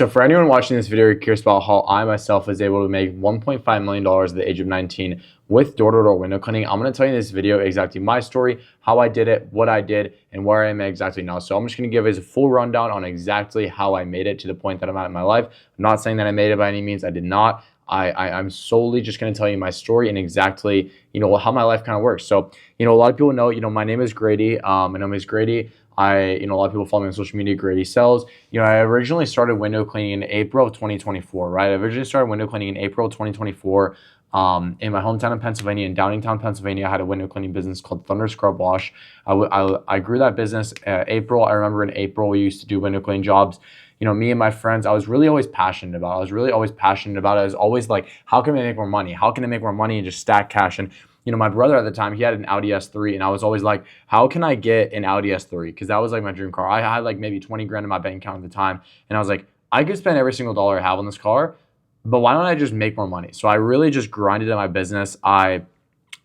So for anyone watching this video curious about how I myself was able to make $1.5 million at the age of 19 with door-to-door window cleaning, I'm going to tell you in this video exactly my story, how I did it, what I did, and where I am exactly now. So I'm just going to give you a full rundown on exactly how I made it to the point that I'm at in my life. I'm not saying that I made it by any means. I did not. I'm solely just going to tell you my story and exactly, how my life kind of works. So, a lot of people know, my name is Grady. My name is Grady. A lot of people follow me on social media, Grady Sells. I originally started window cleaning in April of 2024, right? I originally started window cleaning in April of 2024 in my hometown of Pennsylvania, in Downingtown, Pennsylvania. I had a window cleaning business called Thunder Scrub Wash. I grew that business April. I remember in April, we used to do window cleaning jobs. Me and my friends, I was really always passionate about it. I was always like, how can I make more money? How can I make more money and just stack cash? And my brother at the time, he had an Audi S3, and I was always like, how can I get an Audi S3? Because that was like my dream car. I had like maybe 20 grand in my bank account at the time, and I was like, I could spend every single dollar I have on this car, but why don't I just make more money? So I really just grinded at my business. I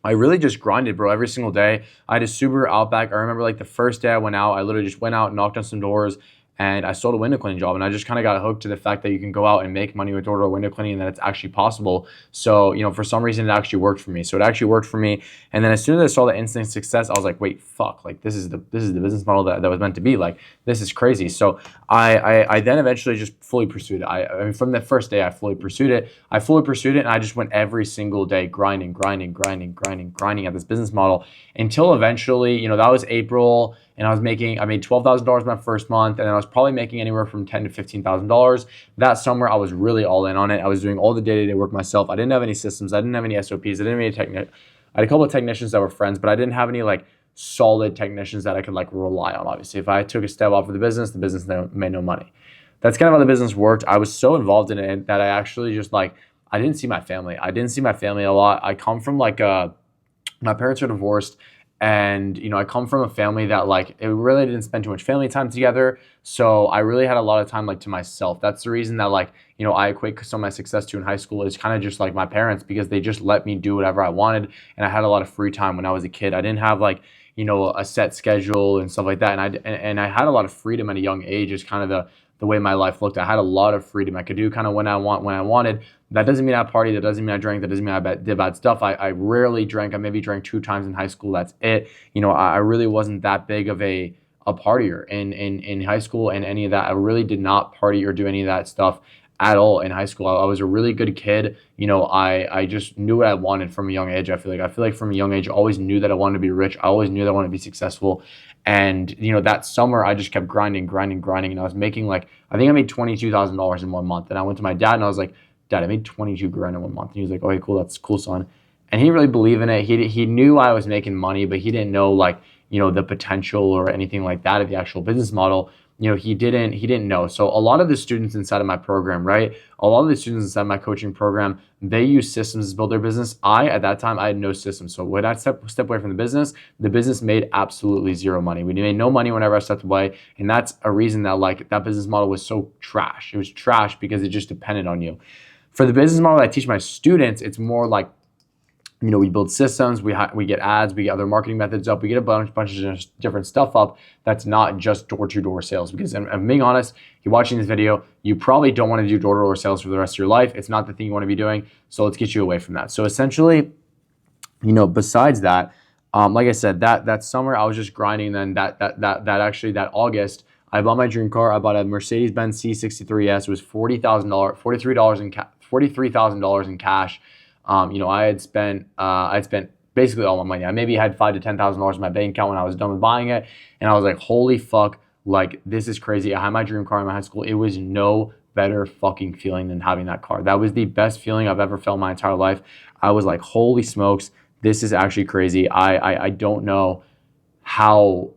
really just grinded, bro, every single day. I had a Subaru Outback. I remember like the first day I went out, I literally just went out, knocked on some doors, and I sold a window cleaning job. And I just kind of got hooked to the fact that you can go out and make money with door-to-door window cleaning and that it's actually possible. So, for some reason, it actually worked for me. So it actually worked for me. And then as soon as I saw the instant success, I was like, wait, fuck, like this is the business model that was meant to be. Like, this is crazy. So I then eventually just fully pursued it. I mean, from the first day, I fully pursued it. And I just went every single day grinding at this business model until eventually, that was April. And I made $12,000 my first month, and then I was probably making anywhere from $10,000 to $15,000. That summer, I was really all in on it. I was doing all the day-to-day work myself. I didn't have any systems. I didn't have any SOPs. I had a couple of technicians that were friends, but I didn't have any like solid technicians that I could like rely on. Obviously, if I took a step off of the business made no money. That's kind of how the business worked. I was so involved in it that I actually just I didn't see my family. I didn't see my family a lot. I come from my parents are divorced. And, I come from a family that it really didn't spend too much family time together. So I really had a lot of time to myself. That's the reason that I equate some of my success to in high school is kind of just like my parents, because they just let me do whatever I wanted. And I had a lot of free time when I was a kid. I didn't have a set schedule and stuff like that. And I had a lot of freedom at a young age is kind of the way my life looked. I had a lot of freedom. I could do kind of when I wanted. That doesn't mean I partied. That doesn't mean I drank. That doesn't mean I did bad stuff. I rarely drank. I maybe drank 2 times in high school. That's it. I really wasn't that big of a partier in high school and any of that. I really did not party or do any of that stuff at all in high school. I was a really good kid. I just knew what I wanted from a young age. I feel like from a young age, I always knew that I wanted to be rich. I always knew that I wanted to be successful. And, that summer I just kept grinding. And I was making I think I made $22,000 in 1 month. And I went to my dad and I was like, Dad, I made 22 grand in 1 month. And he was like, okay, cool. That's cool, son. And he really believed in it. He knew I was making money, but he didn't know the potential or anything like that of the actual business model. He didn't know. So a lot of the students inside of my program, right? A lot of the students inside my coaching program, they use systems to build their business. At that time, I had no system. So when I step away from the business made absolutely zero money. We made no money whenever I stepped away. And that's a reason that that business model was so trash. It was trash because it just depended on you. For the business model that I teach my students, it's more we build systems, we get ads, we get other marketing methods up, we get a bunch of different stuff up that's not just door-to-door sales. Because I'm being honest, you're watching this video, you probably don't want to do door-to-door sales for the rest of your life. It's not the thing you want to be doing. So let's get you away from that. So essentially, besides that, like I said, that summer I was just grinding. Then that August, I bought my dream car. I bought a Mercedes-Benz C63S. It was $43,000 in cash. I had spent basically all my money. I maybe had $5,000 to $10,000 in my bank account when I was done with buying it, and I was like, holy fuck, this is crazy. I had my dream car in my high school. It was no better fucking feeling than having that car. That was the best feeling I've ever felt my entire life. I was like, holy smokes, this is actually crazy. I don't know how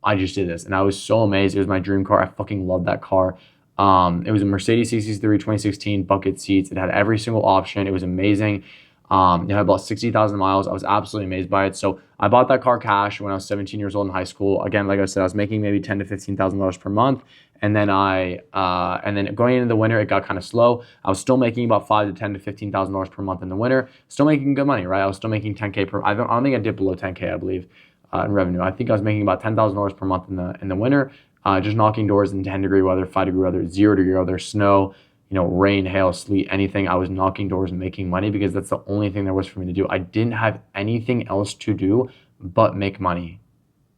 I just did this, and I was so amazed. It was my dream car. I fucking loved that car. It was a Mercedes C63 2016 bucket seats. It had every single option. It was amazing. It had about 60,000 miles. I was absolutely amazed by it. So I bought that car cash when I was 17 years old in high school. Again, like I said, I was making maybe $10,000 to $15,000 per month. And then going into the winter, it got kind of slow. I was still making about $5,000 to $15,000 per month in the winter. Still making good money, right? I was still making 10K per. I don't think I dipped below 10K, I believe, in revenue. I think I was making about $10,000 per month in the winter. just knocking doors in 10-degree weather, 5-degree weather, 0-degree weather, snow, rain, hail, sleet, anything. I was knocking doors and making money because that's the only thing there was for me to do. I didn't have anything else to do but make money.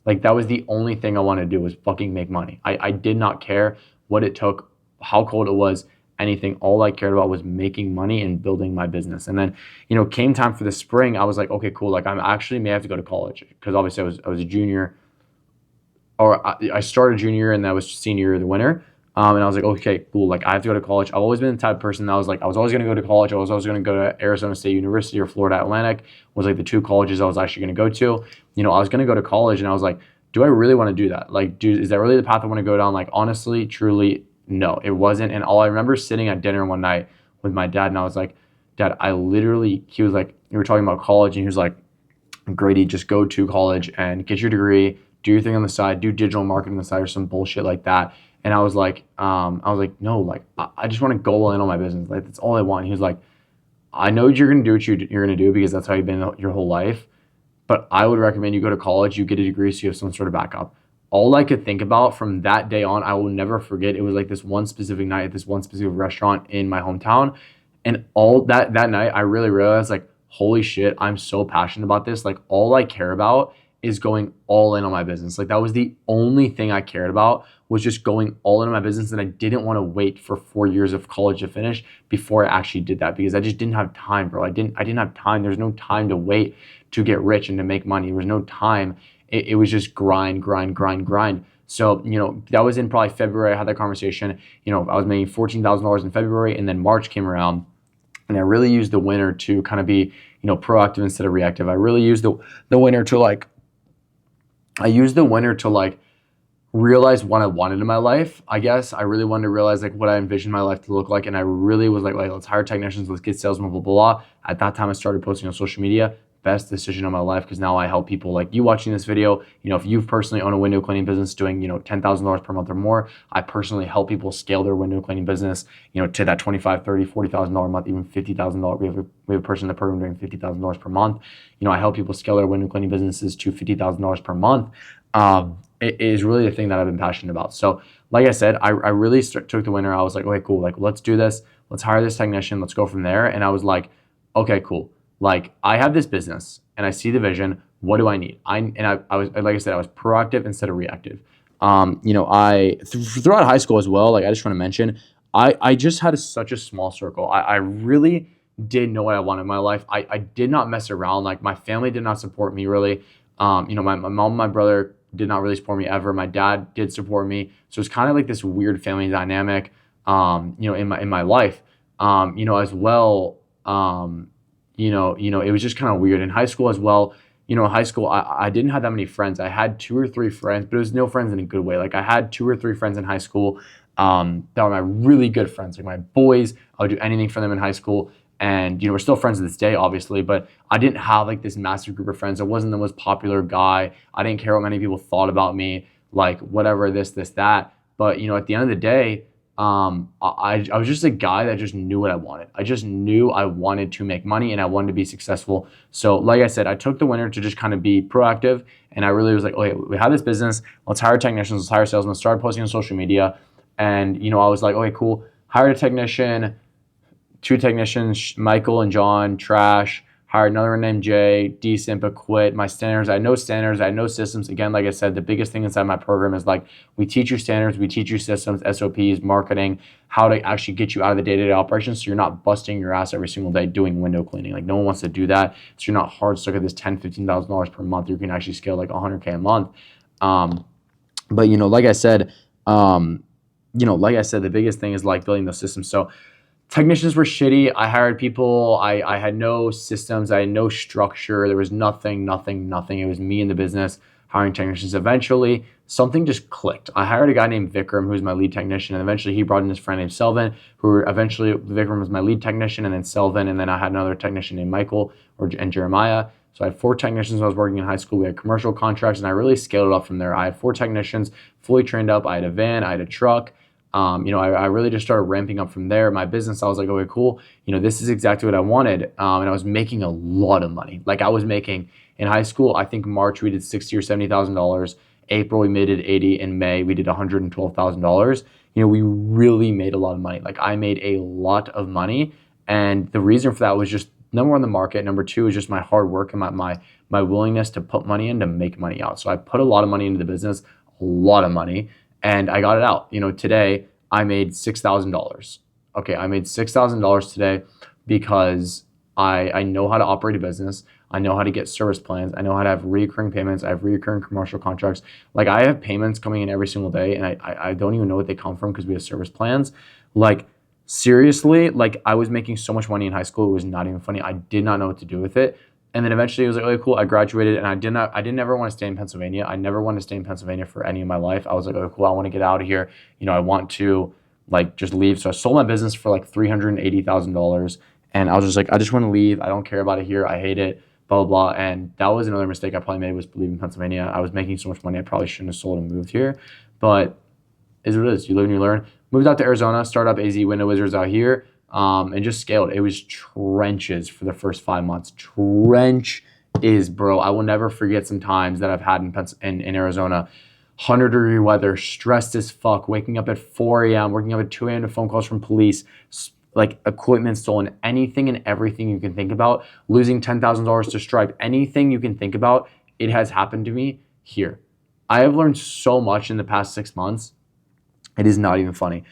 Like that was the only thing I wanted to do was fucking make money. I did not care what it took, how cold it was, anything. All I cared about was making money and building my business. And then, came time for the spring, I was like, okay, cool. Like I'm actually may have to go to college because obviously I was a junior, or I started junior and that was senior year of the winter. And I was like, okay, cool. Like I have to go to college. I've always been the type of person that was like, I was always going to go to college. I was always going to go to Arizona State University or Florida Atlantic was like the two colleges I was actually going to go to. I was going to go to college and I was like, do I really want to do that? Like, is that really the path I want to go down? Like, honestly, truly, no, it wasn't. And all I remember sitting at dinner one night with my dad and I was like, Dad, he was like, we were talking about college and he was like, Grady, just go to college and get your degree, do your thing on the side, do digital marketing on the side or some bullshit like that. And I was like, no, like I just want to go all in on my business. Like that's all I want. And he was like, I know you're gonna do what you're gonna do because that's how you've been your whole life. But I would recommend you go to college, you get a degree, so you have some sort of backup. All I could think about from that day on, I will never forget. It was like this one specific night at this one specific restaurant in my hometown, and all that night, I really realized like, holy shit, I'm so passionate about this. Like all I care about is going all in on my business. Like that was the only thing I cared about was just going all in on my business. And I didn't want to wait for 4 years of college to finish before I actually did that because I just didn't have time, bro. I didn't have time. There's no time to wait to get rich and to make money. There was no time. It was just grind, grind, grind, grind. So, that was in probably February. I had that conversation. I was making $14,000 in February and then March came around. And I really used the winter to kind of be, proactive instead of reactive. I really used the winter to like realize what I wanted in my life. I guess I really wanted to realize like what I envisioned my life to look like. And I really was like, let's hire technicians, let's get salesmen, blah, blah, blah. At that time, I started posting on social media. Best decision of my life because now I help people like you watching this video. If you've personally owned a window cleaning business doing, $10,000 per month or more, I personally help people scale their window cleaning business, to that $25,000, $30,000, $40,000 a month, even $50,000. We have a person in the program doing $50,000 per month. I help people scale their window cleaning businesses to $50,000 per month. It is really the thing that I've been passionate about. So like I said, I really took the winter. I was like, okay, cool. Like, let's do this. Let's hire this technician. Let's go from there. And I was like, okay, cool. Like I have this business and I see the vision. What do I need? I was, like I said, I was proactive instead of reactive. Throughout high school as well, like I just want to mention, I just had such a small circle. I really did know what I wanted in my life. I did not mess around. Like my family did not support me really. My mom and my brother did not really support me ever. My dad did support me. So it's kind of like this weird family dynamic, in my life, as well. It was just kind of weird in high school as well. In high school, I didn't have that many friends. I had 2 or 3 friends, but it was no friends in a good way. Like I had 2 or 3 friends in high school that were my really good friends, like my boys. I would do anything for them in high school. And, we're still friends to this day, obviously, but I didn't have like this massive group of friends. I wasn't the most popular guy. I didn't care what many people thought about me, like whatever, this, that. But, at the end of the day, I was just a guy that just knew what I wanted. I just knew I wanted to make money and I wanted to be successful. So like I said, I took the winter to just kind of be proactive. And I really was like, okay, we have this business. Let's hire technicians. Let's hire salesmen. Start posting on social media. And, I was like, okay, cool. Hired a technician, 2 technicians, Michael and John, trash. Hired another one named Jay, decent, but quit. My standards, I know standards, I know systems. Again, like I said, the biggest thing inside my program is like, we teach you standards, we teach you systems, SOPs, marketing, how to actually get you out of the day-to-day operations so you're not busting your ass every single day doing window cleaning. Like no one wants to do that. So you're not hard stuck at this $10,000, $15,000 per month. You can actually scale like $100K a month. But like I said, the biggest thing is like building those systems. So technicians were shitty. I hired people. I had no systems. I had no structure. There was nothing. It was me in the business hiring technicians. Eventually, something just clicked. I hired a guy named Vikram, who's my lead technician, and eventually he brought in his friend named Selvin, who eventually Vikram was my lead technician, and then Selvin, and then I had another technician named Michael and Jeremiah. So I had 4 technicians when I was working in high school. We had commercial contracts, and I really scaled it up from there. I had 4 technicians fully trained up. I had a van. I had a truck. I really just started ramping up from there. My business, I was like, okay, cool. This is exactly what I wanted. And I was making a lot of money. Like I was making in high school, I think March we did $60,000 or $70,000. April, we made it 80. In May, we did $112,000. We really made a lot of money. Like, I made a lot of money. And the reason for that was just number one, the market. Number two is just my hard work and my willingness to put money in to make money out. So I put a lot of money into the business, a lot of money, and I got it out. Today I made $6,000. Okay, I made $6,000 today because I know how to operate a business. I know how to get service plans. I know how to have recurring payments. I have recurring commercial contracts. Like, I have payments coming in every single day, and I don't even know what they come from because we have service plans. Like, seriously, like, I was making so much money in high school. It was not even funny. I did not know what to do with it. And then eventually it was like, okay, cool. I graduated, and I didn't ever want to stay in Pennsylvania. I never wanted to stay in Pennsylvania for any of my life. I was like, okay, cool. I want to get out of here. I want to like just leave. So I sold my business for like $380,000. And I was just like, I just want to leave. I don't care about it here. I hate it, blah, blah, blah. And that was another mistake I probably made, was leaving Pennsylvania. I was making so much money. I probably shouldn't have sold and moved here, but is what it is. You live and you learn. Moved out to Arizona, started up AZ Window Wizards out here, and just scaled. It was trenches for the first 5 months. Trenches, bro. I will never forget some times that I've had in Arizona. 100-degree weather, stressed as fuck, waking up at 4 a.m., waking up at 2 a.m. to phone calls from police, like equipment stolen, anything and everything you can think about, losing $10,000 to Stripe, anything you can think about, it has happened to me here. I have learned so much in the past 6 months. It is not even funny.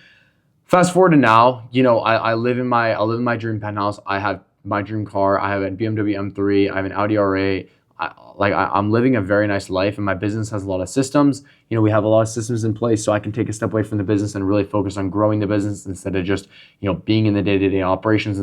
Fast forward to now, I live in my dream penthouse. I have my dream car. I have a BMW M3. I have an Audi R8. I'm living a very nice life, and my business has a lot of systems. We have a lot of systems in place, so I can take a step away from the business and really focus on growing the business instead of just, being in the day-to-day operations,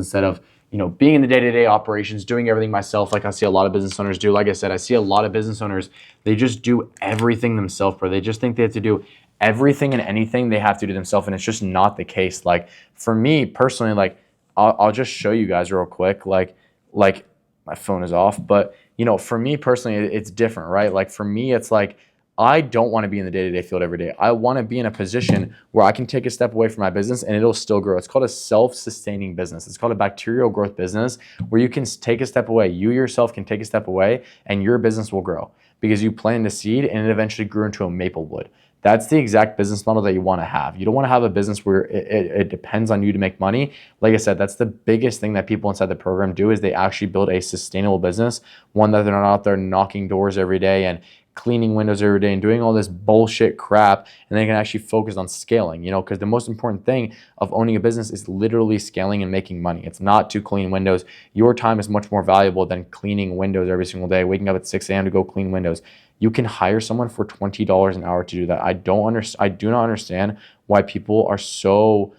being in the day-to-day operations, doing everything myself like I see a lot of business owners do. Like I said, I see a lot of business owners, they just do everything themselves, bro. They just think they have to do everything and anything they have to do themselves, and it's just not the case. Like, for me personally, like, I'll just show you guys real quick. Like my phone is off, but for me personally, it's different, right? Like, for me, it's like, I don't want to be in the day-to-day field every day. I want to be in a position where I can take a step away from my business and it'll still grow. It's called a self-sustaining business. It's called a bacterial growth business, where you can take a step away. You yourself can take a step away and your business will grow because you planted a seed and it eventually grew into a maple wood. That's the exact business model that you want to have. You don't want to have a business where it depends on you to make money. Like I said, that's the biggest thing that people inside the program do, is they actually build a sustainable business, one that they're not out there knocking doors every day and cleaning windows every day and doing all this bullshit crap, and they can actually focus on scaling, because the most important thing of owning a business is literally scaling and making money. It's not to clean windows. Your time is much more valuable than cleaning windows every single day, waking up at 6 a.m. to go clean windows. You can hire someone for $20 an hour to do that. I do not understand why people are so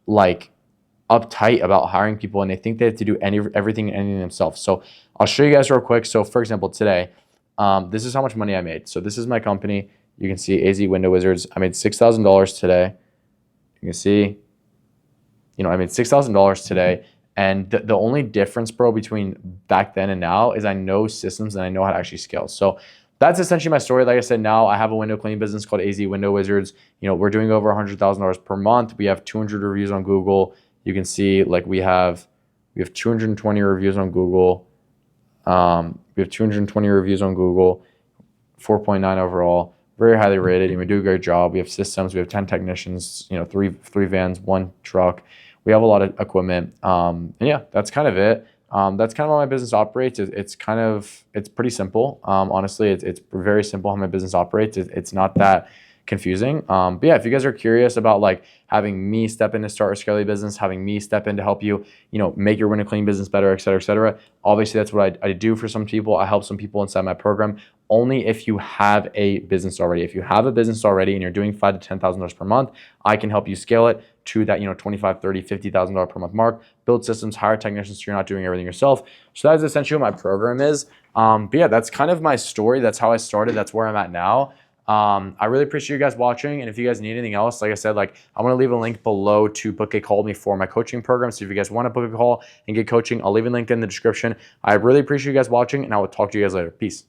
like uptight about hiring people, and they think they have to do everything and anything themselves. So I'll show you guys real quick. So for example, today, this is how much money I made. So this is my company. You can see AZ Window Wizards. I made $6,000 today. You can see, I made $6,000 today. And the only difference, bro, between back then and now is I know systems and I know how to actually scale. So that's essentially my story. Like I said, now I have a window cleaning business called AZ Window Wizards. We're doing over $100,000 per month. We have 200 reviews on Google. You can see, like, we have 220 reviews on Google. We have 220 reviews on Google, 4.9 overall, very highly rated, and we do a great job. We have systems. We have 10 technicians, three vans, 1 truck. We have a lot of equipment. And yeah, that's kind of it. That's kind of how my business operates. It's pretty simple. Honestly, it's very simple how my business operates. It's not that confusing. But yeah, if you guys are curious about like having me step in to start a scaly business, having me step in to help you, make your window cleaning business better, et cetera, et cetera. Obviously, that's what I do for some people. I help some people inside my program. Only if you have a business already. If you have a business already and you're doing $5,000 to $10,000 per month, I can help you scale it to that, $25,000, $30,000, $50,000 per month mark. Build systems, hire technicians so you're not doing everything yourself. So that is essentially what my program is. But yeah, that's kind of my story. That's how I started. That's where I'm at now. I really appreciate you guys watching. And if you guys need anything else, like I said, like, I'm going to leave a link below to book a call with me for my coaching program. So if you guys want to book a call and get coaching, I'll leave a link in the description. I really appreciate you guys watching, and I will talk to you guys later. Peace.